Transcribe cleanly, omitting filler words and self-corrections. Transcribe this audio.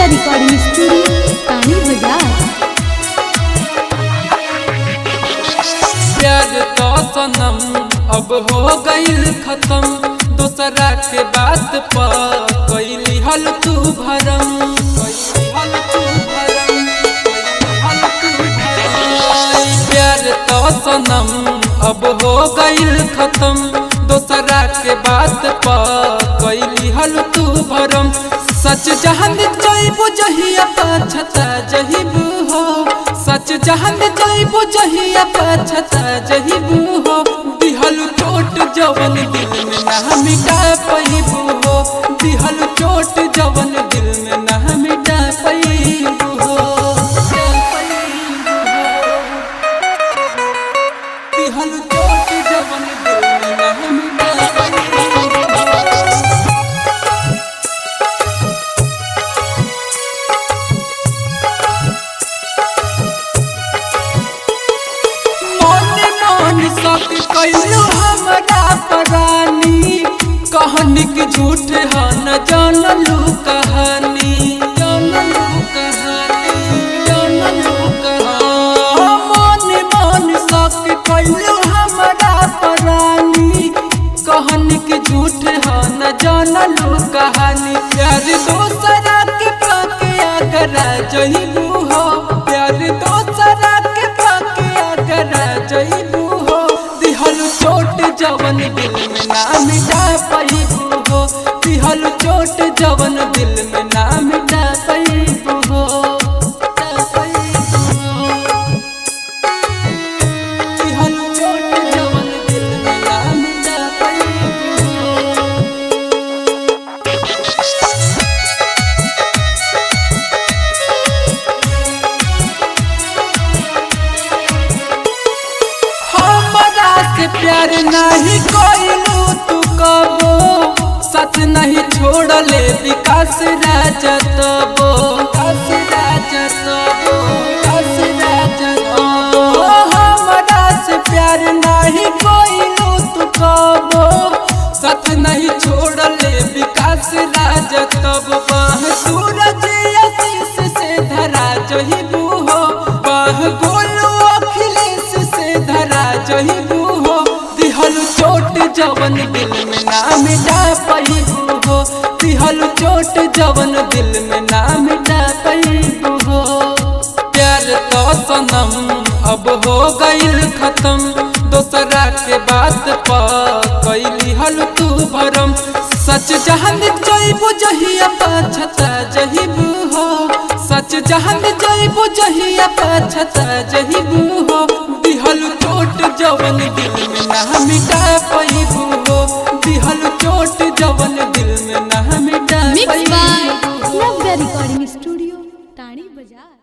Recording studio तानी बाजार। प्यार तो सनम अब हो गईल खत्म, दूसरा के बात पर कैली हल तू भरम, प्यार तो सनम अब हो गईल खत्म, दूसरा के बात पर कैली हल तू भरम। सच जहन जाइबो जहिया पछता जहिबू हो, सच जहन जाइबो जहिया पछता जहिबू हो, दिहल चोट जवन दिल में ना मिटा पैबू हो, दिहल चोट जवन दिल में ना मिटा पैबू हो, दिहल चोट जवन दिल में ना मिटा पैबू हो। कैलू हमरा परानी कहानी के झूठ है न जानलू कहानी, जानलू कहानी, जानलू कहानी, मन सक कैलू हमरा परानी कहानी के झूठ है न जानलू कहानी। प्यार दोसरा के पाके अगरा जइबू हो, प्यार दोसरा के पाके अगरा जइबू हो, चोट जवन दिल में ना मिटा पैबू हो, दिहल चोट जवन दिल में ना मिटा पैबू हो, दिहल चोट जवन दिल में ना मिटा पैबू हो। प्यार नहीं कोइलू तू कबो, सच नहीं छोड़ले विकास राजा तबो, विकास राजा तबो, विकास राजा तबो। हमरा से प्यार नहीं कोइलू तू कबो, सच नहीं छोड़ले विकास राजा तबो। बाह सूरज आशीष से धरा जहिबू हो, बाह गोलू अखिलेश से धरा जहिबू हो, दिहल चोट जवन दिल में ना मिटा पैबू हो, दिहल चोट जवन दिल में ना मिटा पैबू हो। प्यार तो सनम अब हो गईल खत्म, दूसरा के बात पर कैली हल तू भरम। सच जहन जाइबो जहिया पछता जहिबू हो, सच जहन जाइबो जहिया पछता जहिबू हो, दिहल चोट जवन दिल में ना मिटा पैबू हो, दिहल चोट जवन दिल में ना मिटा पैबू हो। रिकॉर्डिंग स्टूडियो तानी बाजार।